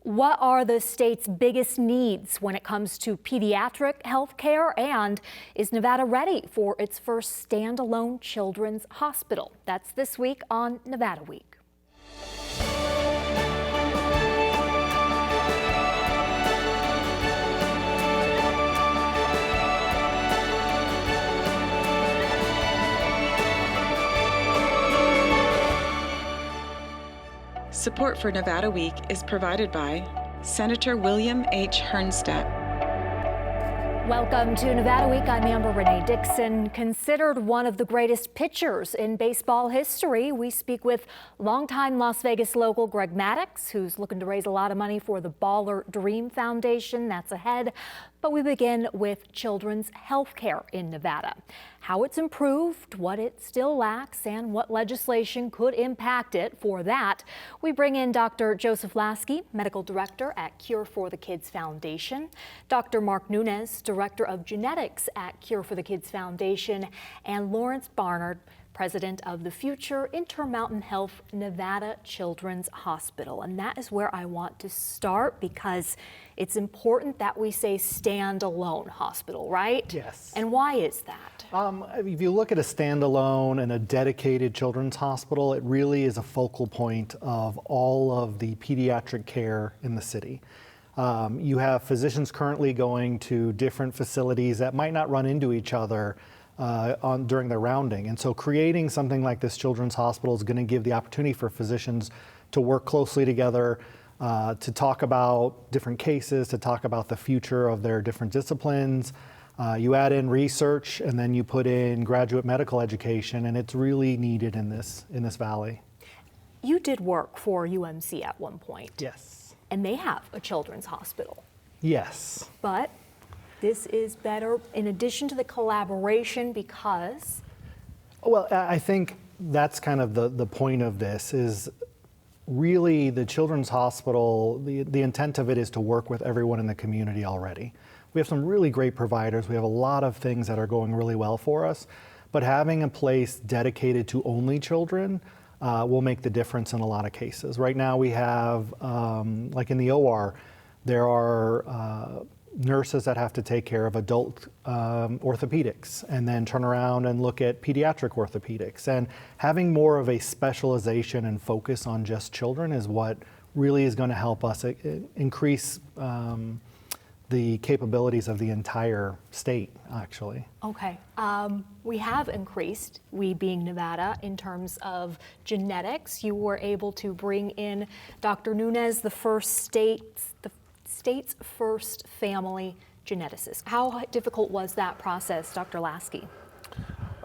What are the state's biggest needs when it comes to pediatric health care? And is Nevada ready for its first standalone children's hospital? That's this week on Nevada Week. Support for Nevada Week is provided by Senator William H. Hernstedt. Welcome to Nevada Week. I'm Amber Renee Dixon. Considered one of the greatest pitchers in baseball history, we speak with longtime Las Vegas local Greg Maddux, who's looking to raise a lot of money for the Baller Dream Foundation. That's ahead. But we begin with children's health care in Nevada. How it's improved, what it still lacks, and what legislation could impact it. For that, we bring in Dr. Joseph Lasky, Medical Director at Cure for the Kids Foundation, Dr. Mark Nunez, Director of Genetics at Cure for the Kids Foundation, and Lawrence Barnard, President of the Future Intermountain Health Nevada Children's Hospital. And that is where I want to start, because it's important that we say standalone hospital, right? Yes. And why is that? If you look at a standalone and a dedicated children's hospital, it really is a focal point of all of the pediatric care in the city. You have physicians currently going to different facilities that might not run into each other during their rounding. And so creating something like this children's hospital is going to give the opportunity for physicians to work closely together, to talk about different cases, to talk about the future of their different disciplines. You add in research, and then you put in graduate medical education, and it's really needed in this valley. You did work for UMC at one point. Yes. And they have a children's hospital. Yes. But this is better in addition to the collaboration because? Well, I think that's kind of the point of this is really the children's hospital, the intent of it is to work with everyone in the community already. We have some really great providers. We have a lot of things that are going really well for us, but having a place dedicated to only children will make the difference in a lot of cases. Right now we have, like in the OR, there are nurses that have to take care of adult orthopedics and then turn around and look at pediatric orthopedics. And having more of a specialization and focus on just children is what really is going to help us increase the capabilities of the entire state, actually. Okay. We have increased, we being Nevada, in terms of genetics. You were able to bring in Dr. Nunez, the state's first family geneticist. How difficult was that process, Dr. Lasky?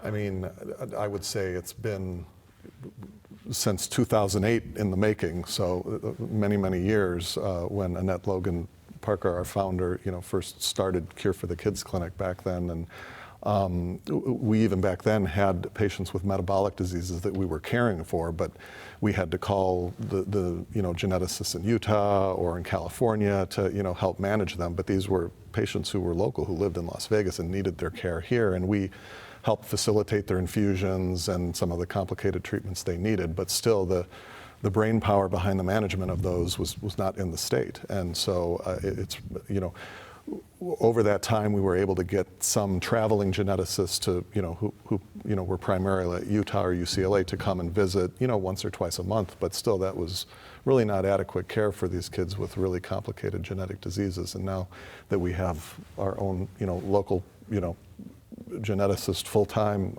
I mean, I would say it's been since 2008 in the making, so many, many years when Annette Logan Parker, our founder, first started Cure for the Kids Clinic back then, and we even back then had patients with metabolic diseases that we were caring for, but we had to call the geneticists in Utah or in California to help manage them. But these were patients who were local, who lived in Las Vegas and needed their care here, and we helped facilitate their infusions and some of the complicated treatments they needed. But still, the brain power behind the management of those was not in the state, and so it's over that time we were able to get some traveling geneticists to who were primarily at Utah or UCLA to come and visit once or twice a month, but still that was really not adequate care for these kids with really complicated genetic diseases. And now that we have our own local geneticist full-time,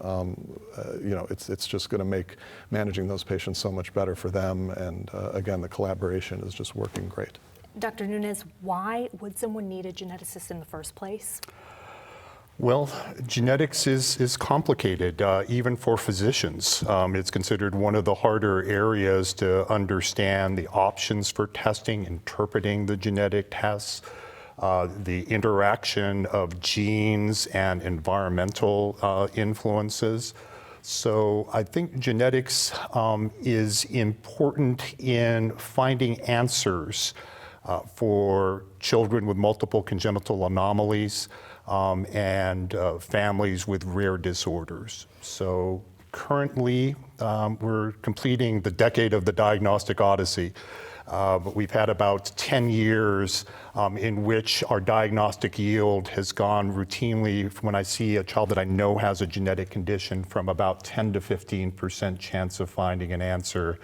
it's just going to make managing those patients so much better for them, and again, the collaboration is just working great. Dr. Nunez, why would someone need a geneticist in the first place? Well, genetics is complicated, even for physicians. It's considered one of the harder areas to understand the options for testing, interpreting the genetic tests, the interaction of genes and environmental influences. So I think genetics is important in finding answers for children with multiple congenital anomalies and families with rare disorders. So currently, we're completing the decade of the diagnostic odyssey. But we've had about 10 years in which our diagnostic yield has gone routinely, when I see a child that I know has a genetic condition, from about 10 to 15% chance of finding an answer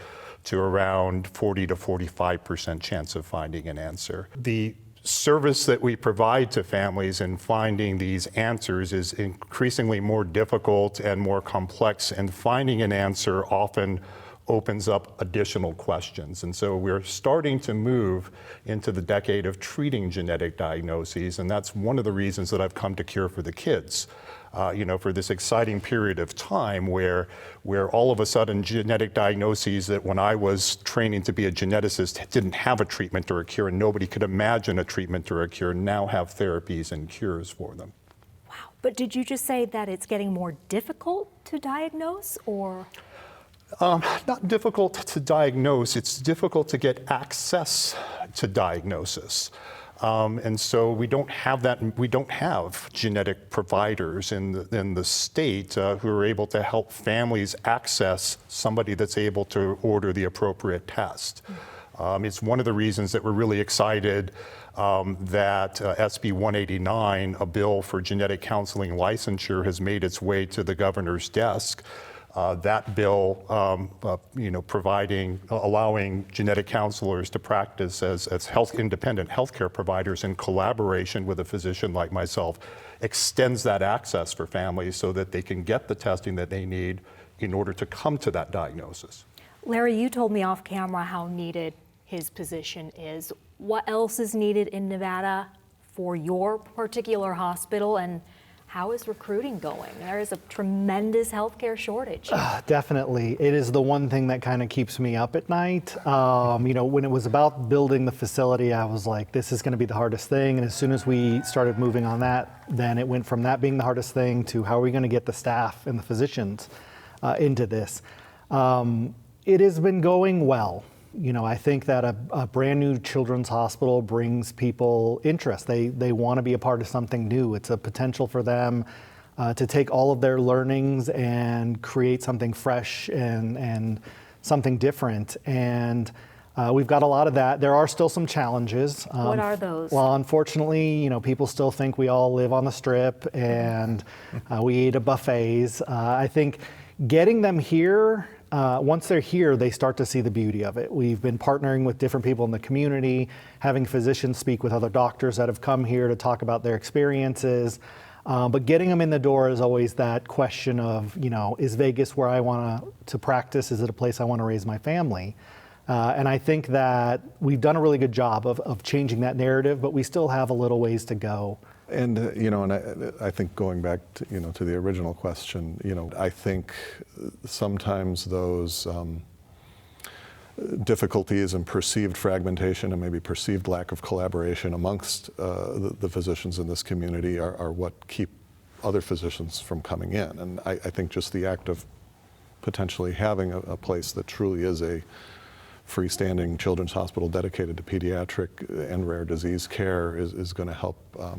to around 40 to 45% chance of finding an answer. The service that we provide to families in finding these answers is increasingly more difficult and more complex, and finding an answer often opens up additional questions. And so we're starting to move into the decade of treating genetic diagnoses, and that's one of the reasons that I've come to Cure for the Kids. For this exciting period of time where all of a sudden genetic diagnoses that when I was training to be a geneticist didn't have a treatment or a cure, and nobody could imagine a treatment or a cure, now have therapies and cures for them. Wow. But did you just say that it's getting more difficult to diagnose, or? Not difficult to diagnose, it's difficult to get access to diagnosis. And so we don't have that. We don't have genetic providers in the state who are able to help families access somebody that's able to order the appropriate test. It's one of the reasons that we're really excited that SB 189, a bill for genetic counseling licensure, has made its way to the governor's desk. That bill, allowing genetic counselors to practice as independent healthcare providers in collaboration with a physician like myself, extends that access for families so that they can get the testing that they need in order to come to that diagnosis. Larry, you told me off camera how needed his position is. What else is needed in Nevada for your particular hospital, and how is recruiting going? There is a tremendous healthcare shortage. Definitely. It is the one thing that kind of keeps me up at night. When it was about building the facility, I was like, this is going to be the hardest thing. And as soon as we started moving on that, then it went from that being the hardest thing to how are we going to get the staff and the physicians into this. It has been going well. I think that a brand new children's hospital brings people interest. They want to be a part of something new. It's a potential for them to take all of their learnings and create something fresh and something different. And we've got a lot of that. There are still some challenges. What are those? Well, unfortunately, people still think we all live on the Strip and we eat at buffets. I think getting them here, once they're here, they start to see the beauty of it. We've been partnering with different people in the community, having physicians speak with other doctors that have come here to talk about their experiences. But getting them in the door is always that question of, is Vegas where I want to practice? Is it a place I want to raise my family? And I think that we've done a really good job of changing that narrative, but we still have a little ways to go. And I think going back to to the original question, I think sometimes those difficulties and perceived fragmentation and maybe perceived lack of collaboration amongst the physicians in this community are what keep other physicians from coming in. And I think just the act of potentially having a place that truly is a freestanding children's hospital dedicated to pediatric and rare disease care is going to help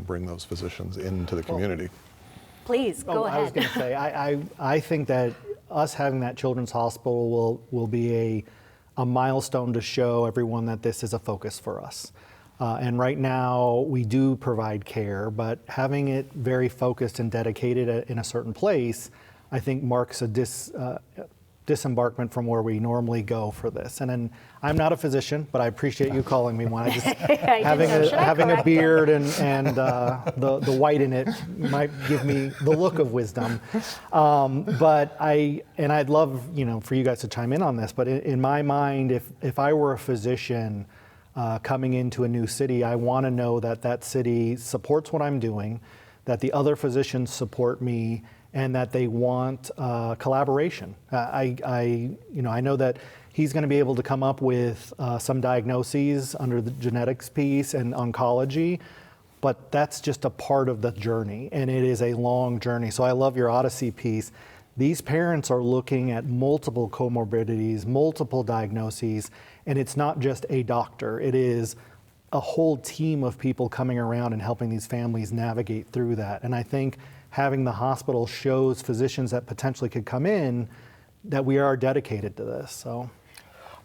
bring those physicians into the community. Please, go ahead. I was going to say, I think that us having that children's hospital will be a milestone to show everyone that this is a focus for us. And right now, we do provide care, but having it very focused and dedicated in a certain place, I think marks a disembarkment from where we normally go for this. And then I'm not a physician, but I appreciate you calling me one. I just having a beard and the white in it might give me the look of wisdom. But I'd love for you guys to chime in on this. But in my mind, if I were a physician coming into a new city, I want to know that that city supports what I'm doing, that the other physicians support me, and that they want collaboration. I know that he's going to be able to come up with some diagnoses under the genetics piece and oncology, but that's just a part of the journey, and it is a long journey. So I love your Odyssey piece. These parents are looking at multiple comorbidities, multiple diagnoses, and it's not just a doctor. It is a whole team of people coming around and helping these families navigate through that. And I think having the hospital shows physicians that potentially could come in that we are dedicated to this. So,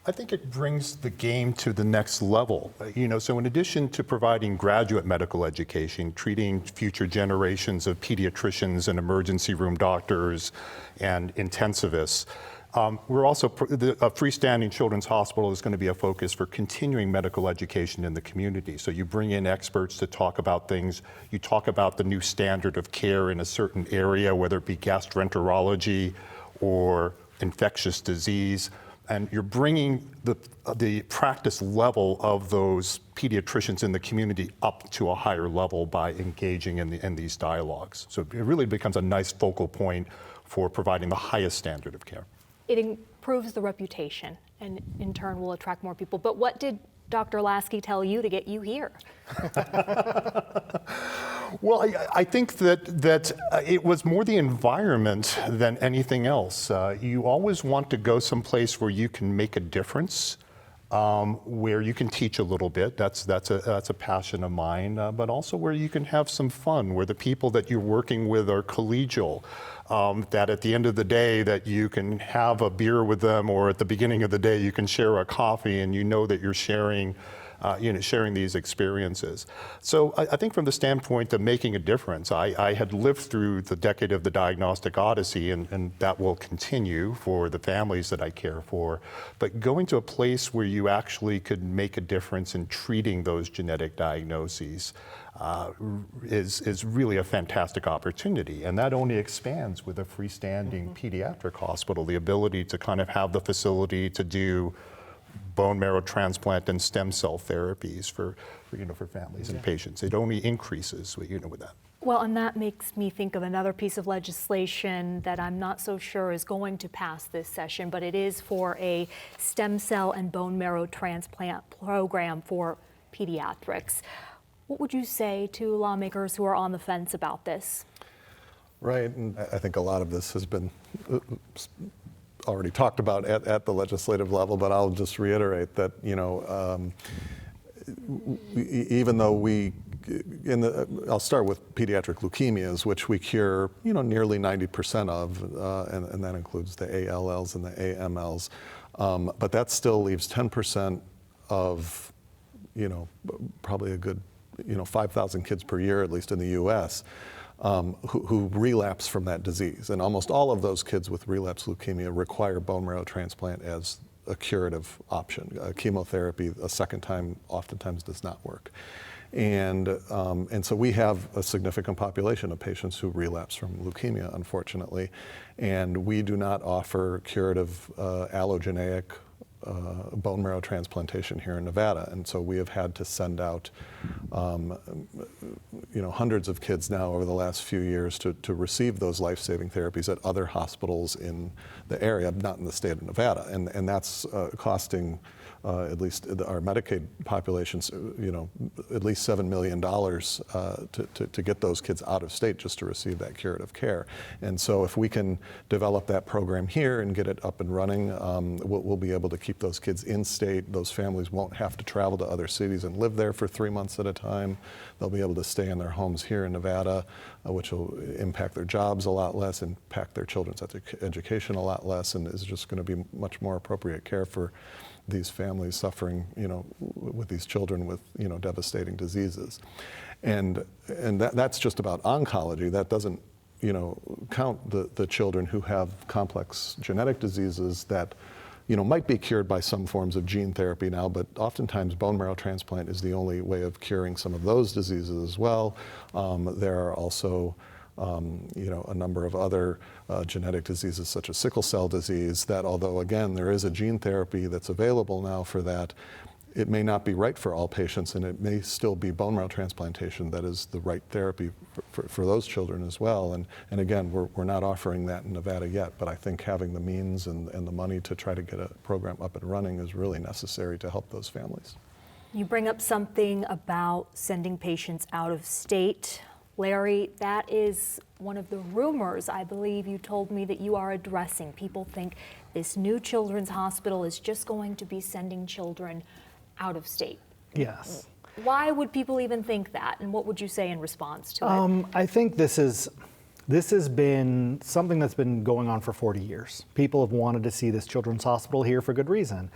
I think it brings the game to the next level. So in addition to providing graduate medical education, treating future generations of pediatricians and emergency room doctors and intensivists, we're also, a freestanding children's hospital is going to be a focus for continuing medical education in the community. So you bring in experts to talk about things. You talk about the new standard of care in a certain area, whether it be gastroenterology or infectious disease. And you're bringing the practice level of those pediatricians in the community up to a higher level by engaging in these dialogues. So it really becomes a nice focal point for providing the highest standard of care. It improves the reputation and in turn will attract more people. But what did Dr. Lasky tell you to get you here? Well, I think that it was more the environment than anything else. You always want to go someplace where you can make a difference, where you can teach a little bit. That's a passion of mine, but also where you can have some fun, where the people that you're working with are collegial. That at the end of the day that you can have a beer with them, or at the beginning of the day you can share a coffee and you know that you're sharing these experiences. So I think from the standpoint of making a difference, I had lived through the decade of the diagnostic odyssey, and that will continue for the families that I care for. But going to a place where you actually could make a difference in treating those genetic diagnoses is really a fantastic opportunity. And that only expands with a freestanding pediatric hospital, the ability to kind of have the facility to do bone marrow transplant and stem cell therapies for families and patients. It only increases with that. Well, and that makes me think of another piece of legislation that I'm not so sure is going to pass this session, but it is for a stem cell and bone marrow transplant program for pediatrics. What would you say to lawmakers who are on the fence about this? Right, and I think a lot of this has been already talked about at the legislative level, but I'll just reiterate that, even though I'll start with pediatric leukemias, which we cure, nearly 90% of, and that includes the ALLs and the AMLs, but that still leaves 10% of, probably a good, 5,000 kids per year, at least in the US, who relapse from that disease. And almost all of those kids with relapse leukemia require bone marrow transplant as a curative option. Chemotherapy a second time oftentimes does not work. And so we have a significant population of patients who relapse from leukemia, unfortunately. And we do not offer curative allogeneic bone marrow transplantation here in Nevada, and so we have had to send out hundreds of kids now over the last few years to receive those life-saving therapies at other hospitals in the area, not in the state of Nevada, and that's costing at least our Medicaid populations, at least $7 million to get those kids out of state just to receive that curative care. And so if we can develop that program here and get it up and running, we'll be able to keep those kids in state. Those families won't have to travel to other cities and live there for 3 months at a time. They'll be able to stay in their homes here in Nevada, which will impact their jobs a lot less, impact their children's education a lot less, and is just going to be much more appropriate care for these families suffering, with these children with, devastating diseases. And that's just about oncology. That doesn't, count the children who have complex genetic diseases that, might be cured by some forms of gene therapy now, but oftentimes bone marrow transplant is the only way of curing some of those diseases as well. There are also a number of other genetic diseases such as sickle cell disease that, although again there is a gene therapy that's available now for that, it may not be right for all patients, and it may still be bone marrow transplantation that is the right therapy for those children as well. And again, we're not offering that in Nevada yet, but I think having the means and the money to try to get a program up and running is really necessary to help those families. You bring up something about sending patients out of state. Larry, that is one of the rumors I believe you told me that you are addressing. People think this new children's hospital is just going to be sending children out of state. Yes. Why would people even think that, and what would you say in response to it? I think this has been something that's been going on for 40 years. People have wanted to see this children's hospital here for good reason.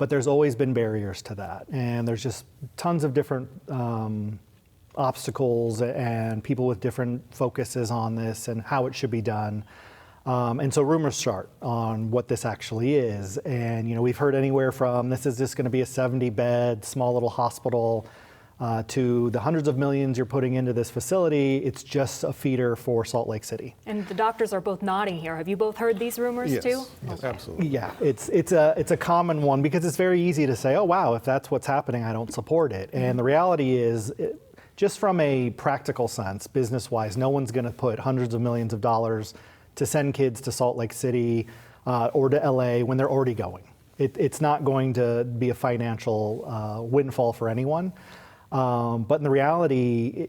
but there's always been barriers to that. And there's just tons of different obstacles and people with different focuses on this and how it should be done. And so rumors start on what this actually is. And, we've heard anywhere from this is just going to be a 70-bed, small little hospital to the hundreds of millions you're putting into this facility. It's just a feeder for Salt Lake City. And the doctors are both nodding here. Have you both heard these rumors Yes, too? yes, absolutely. Yeah, it's a common one because it's very easy to say, oh, wow, if that's what's happening, I don't support it. And the reality is, just from a practical sense, business-wise, no one's going to put hundreds of millions of dollars to send kids to Salt Lake City or to LA when they're already going. It's not going to be a financial windfall for anyone. But in the reality,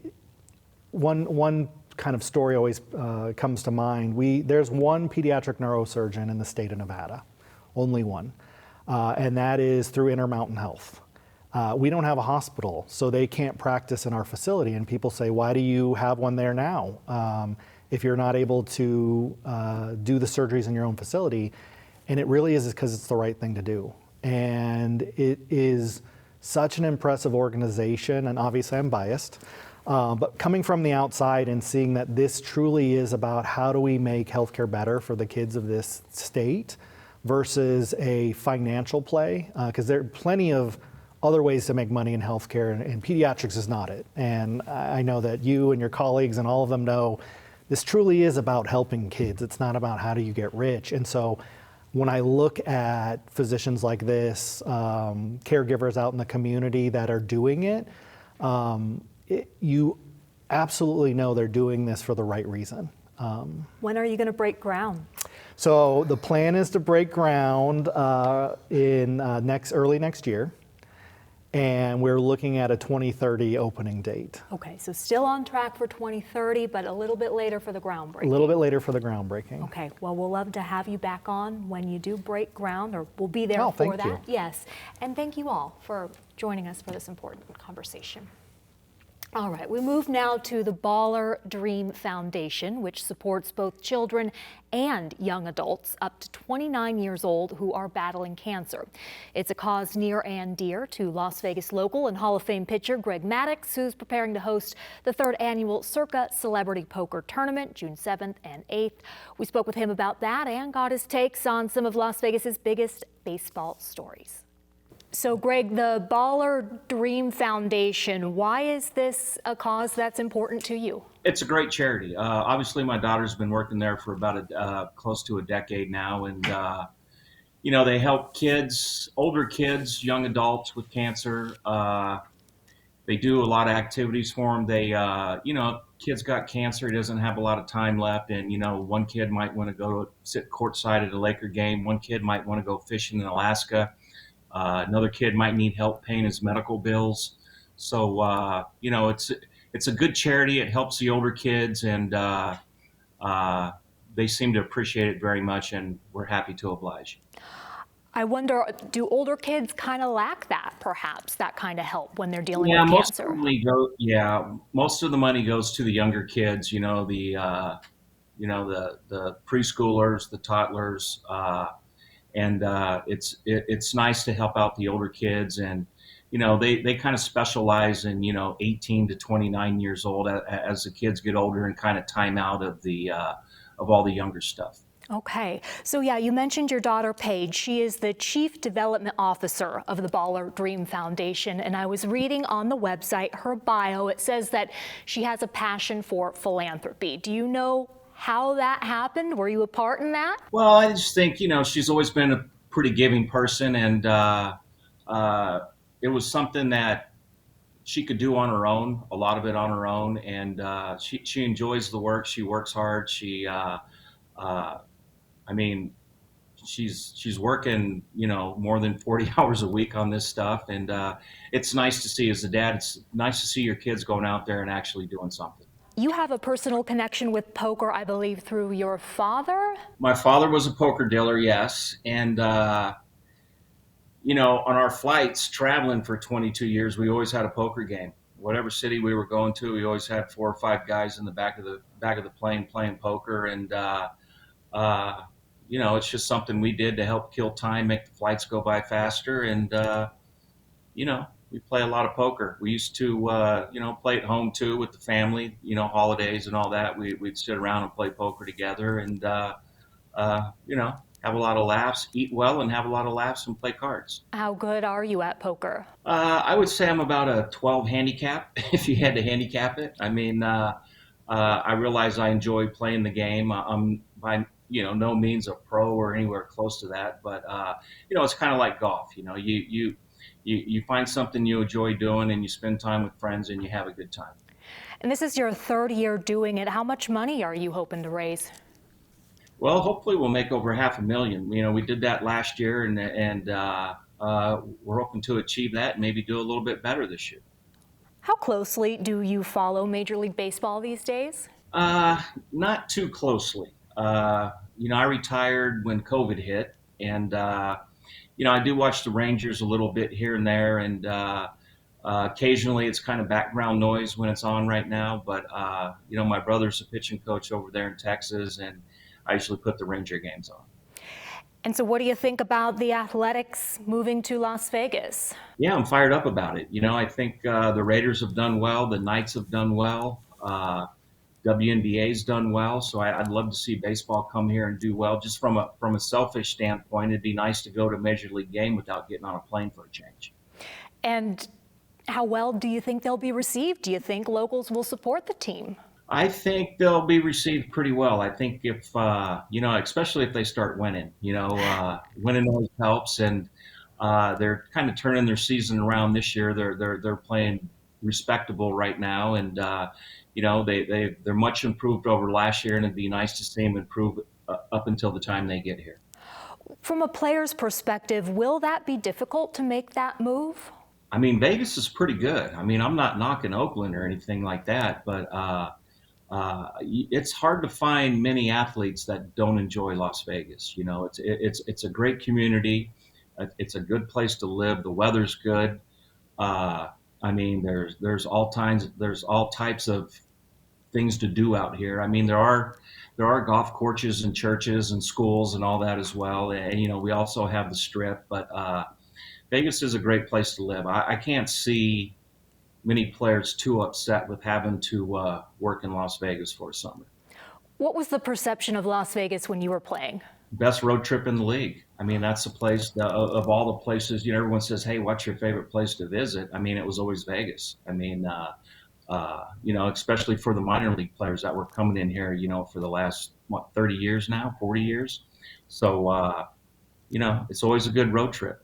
one kind of story always comes to mind. There's one pediatric neurosurgeon in the state of Nevada, only one, and that is through Intermountain Health. We don't have a hospital, so they can't practice in our facility. And people say, why do you have one there now if you're not able to do the surgeries in your own facility? And it really is because it's the right thing to do. And it is such an impressive organization, and obviously I'm biased, but coming from the outside and seeing that this truly is about how do we make healthcare better for the kids of this state versus a financial play, because there are plenty of other ways to make money in healthcare, and pediatrics is not it. And I know that you and your colleagues and all of them know this truly is about helping kids. It's not about how do you get rich. And so when I look at physicians like this, caregivers out in the community that are doing it, you absolutely know they're doing this for the right reason. When are you going to break ground? So the plan is to break ground in early next year, and we're looking at a 2030 opening date. Okay, so still on track for 2030, but a little bit later for the groundbreaking. A little bit later for the groundbreaking. Okay, well, we'll love to have you back on when you do break ground, or we'll be there Oh, for thank that. you. Yes, and thank you all for joining us for this important conversation. All right, we move now to the Baller Dream Foundation, which supports both children and young adults up to 29 years old who are battling cancer. It's a cause near and dear to Las Vegas local and Hall of Fame pitcher Greg Maddux, who's preparing to host the 3rd annual Circa Celebrity Poker Tournament, June 7th and 8th. We spoke with him about that and got his takes on some of Las Vegas's biggest baseball stories. So, Greg, the Baller Dream Foundation, why is this a cause that's important to you? It's a great charity. Obviously, my daughter's been working there for about close to a decade now, and they help kids, older kids, young adults with cancer. They do a lot of activities for them. They, kids got cancer. He doesn't have a lot of time left, and one kid might want to go sit courtside at a Laker game. One kid might want to go fishing in Alaska. Another kid might need help paying his medical bills. So, it's a good charity. It helps the older kids, and they seem to appreciate it very much, and we're happy to oblige. I wonder, do older kids kind of lack that, perhaps, that kind of help when they're dealing with cancer? Most of the money goes to the younger kids, the preschoolers, the toddlers, and it's nice to help out the older kids, and they kind of specialize in 18 to 29 years old as the kids get older and kind of time out of all the younger stuff. Okay, so yeah, you mentioned your daughter Paige. She is the Chief Development Officer of the Baller Dream Foundation, and I was reading on the website her bio. It says that she has a passion for philanthropy. Do you know how that happened? Were you a part in that? Well, I just think, she's always been a pretty giving person, and it was something that she could do on her own, a lot of it on her own, and she enjoys the work. She works hard. She's working, more than 40 hours a week on this stuff, and it's nice to see, as a dad, it's nice to see your kids going out there and actually doing something. You have a personal connection with poker, I believe, through your father? My father was a poker dealer, yes. And, on our flights, traveling for 22 years, we always had a poker game. Whatever city we were going to, we always had 4 or 5 guys in the back of the plane playing poker. And, it's just something we did to help kill time, make the flights go by faster. And, we play a lot of poker. We used to, play at home too with the family, holidays and all that. We'd sit around and play poker together and, have a lot of laughs, eat well, and have a lot of laughs and play cards. How good are you at poker? I would say I'm about a 12 handicap, if you had to handicap it. I mean, I realize I enjoy playing the game. I'm by no means a pro or anywhere close to that, but it's kind of like golf. You find something you enjoy doing, and you spend time with friends, and you have a good time. And this is your third year doing it. How much money are you hoping to raise? Well, hopefully we'll make over $500,000. We did that last year, and we're hoping to achieve that and maybe do a little bit better this year. How closely do you follow Major League Baseball these days? Not too closely. I retired when COVID hit, and I do watch the Rangers a little bit here and there, and occasionally it's kind of background noise when it's on right now. But my brother's a pitching coach over there in Texas, and I usually put the Ranger games on. And so what do you think about the Athletics moving to Las Vegas? Yeah, I'm fired up about it. I think the Raiders have done well. The Knights have done well. WNBA's done well. So I'd love to see baseball come here and do well. Just from a selfish standpoint, it'd be nice to go to a Major League game without getting on a plane for a change. And how well do you think they'll be received? Do you think locals will support the team? I think they'll be received pretty well. I think if, especially if they start winning, winning always helps. And they're kind of turning their season around this year. They're playing respectable right now. And, they're much improved over last year, and it'd be nice to see them improve up until the time they get here. From a player's perspective, will that be difficult to make that move? I mean, Vegas is pretty good. I mean, I'm not knocking Oakland or anything like that, but it's hard to find many athletes that don't enjoy Las Vegas. It's a great community. It's a good place to live. The weather's good. There's all types of things to do out here. I mean, there are golf courses and churches and schools and all that as well. And we also have the Strip, but Vegas is a great place to live. I can't see many players too upset with having to work in Las Vegas for a summer. What was the perception of Las Vegas when you were playing? Best road trip in the league. I mean, that's the place of all the places, everyone says, hey, what's your favorite place to visit? I mean, it was always Vegas. I mean, especially for the minor league players that were coming in here, for the last, 30 years now, 40 years. So, it's always a good road trip.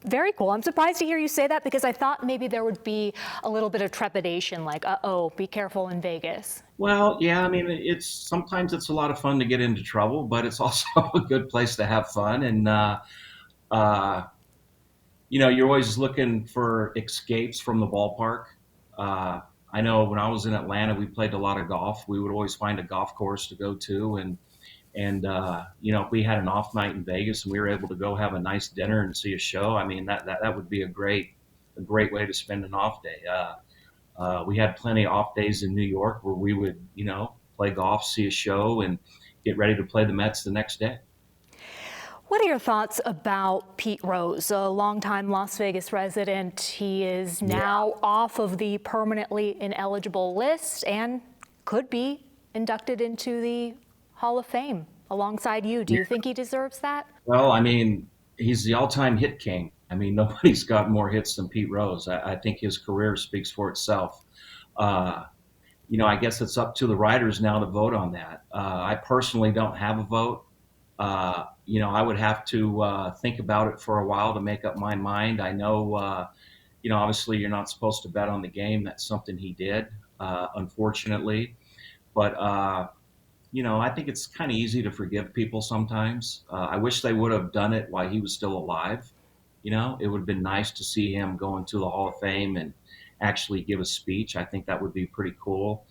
Very cool. I'm surprised to hear you say that, because I thought maybe there would be a little bit of trepidation, like, uh-oh, be careful in Vegas. Well, yeah, I mean, sometimes it's a lot of fun to get into trouble, but it's also a good place to have fun. And, you're always looking for escapes from the ballpark. I know when I was in Atlanta, we played a lot of golf. We would always find a golf course to go to. And if we had an off night in Vegas and we were able to go have a nice dinner and see a show, I mean, that would be a great way to spend an off day. We had plenty of off days in New York where we would, play golf, see a show, and get ready to play the Mets the next day. What are your thoughts about Pete Rose, a longtime Las Vegas resident? He is now off of the permanently ineligible list and could be inducted into the Hall of Fame alongside you. Do you think he deserves that? Well, I mean, he's the all-time hit king. I mean, nobody's got more hits than Pete Rose. I think his career speaks for itself. I guess it's up to the writers now to vote on that. I personally don't have a vote. I would have to think about it for a while to make up my mind. I know, obviously you're not supposed to bet on the game. That's something he did, unfortunately. But, I think it's kind of easy to forgive people sometimes. I wish they would have done it while he was still alive. It would have been nice to see him go into the Hall of Fame and actually give a speech. I think that would be pretty cool.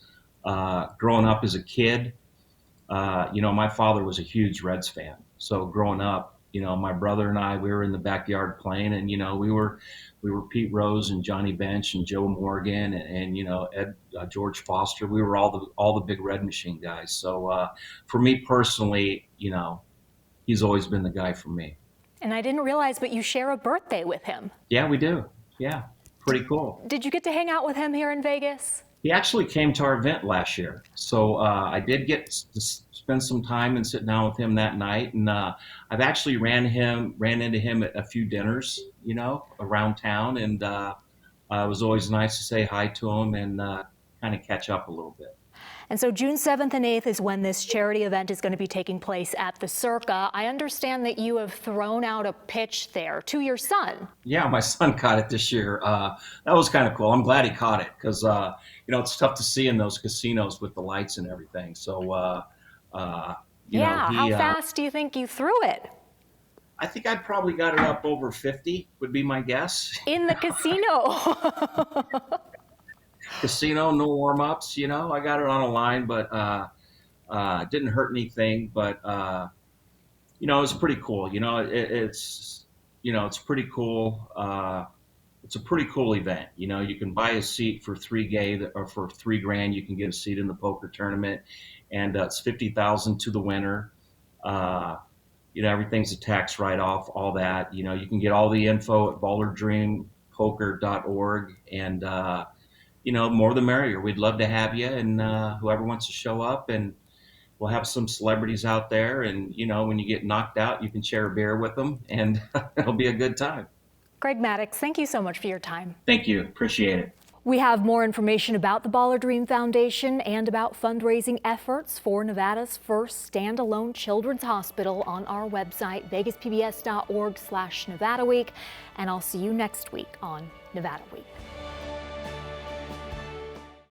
Growing up as a kid, my father was a huge Reds fan. So growing up, my brother and I, we were in the backyard playing, and we were Pete Rose and Johnny Bench and Joe Morgan and Ed George Foster. We were all the big Red Machine guys. So for me personally, he's always been the guy for me. And I didn't realize, but you share a birthday with him. Yeah, we do. Yeah, pretty cool. Did you get to hang out with him here in Vegas? He actually came to our event last year, so I did get to spend some time and sit down with him that night. And I've actually ran into him at a few dinners, you know, around town, and it was always nice to say hi to him and kind of catch up a little bit. And so June 7th and 8th is when this charity event is going to be taking place at the Circa. I understand that you have thrown out a pitch there to your son. Yeah, my son caught it this year. That was kind of cool. I'm glad he caught it because, you know, it's tough to see in those casinos with the lights and everything. So, you know, How fast do you think you threw it? I think I probably got it up over 50 would be my guess. In the casino. Casino, no warm-ups, you know. I got it on a line, but didn't hurt anything. But you know, it was pretty cool. You know, it's pretty cool. It's a pretty cool event. You know, you can buy a seat for $3,000 or for $3,000. You can get a seat in the poker tournament, and it's $50,000 to the winner. You know, everything's a tax write-off. All that. You know, you can get all the info at ballardreampoker.org, and you know, more the merrier. We'd love to have you, and whoever wants to show up, and we'll have some celebrities out there. And, you know, when you get knocked out, you can share a beer with them, and it'll be a good time. Greg Maddux, thank you so much for your time. Thank you. Appreciate it. We have more information about the Baller Dream Foundation and about fundraising efforts for Nevada's first standalone children's hospital on our website, vegaspbs.org/Nevada Week. And I'll see you next week on Nevada Week.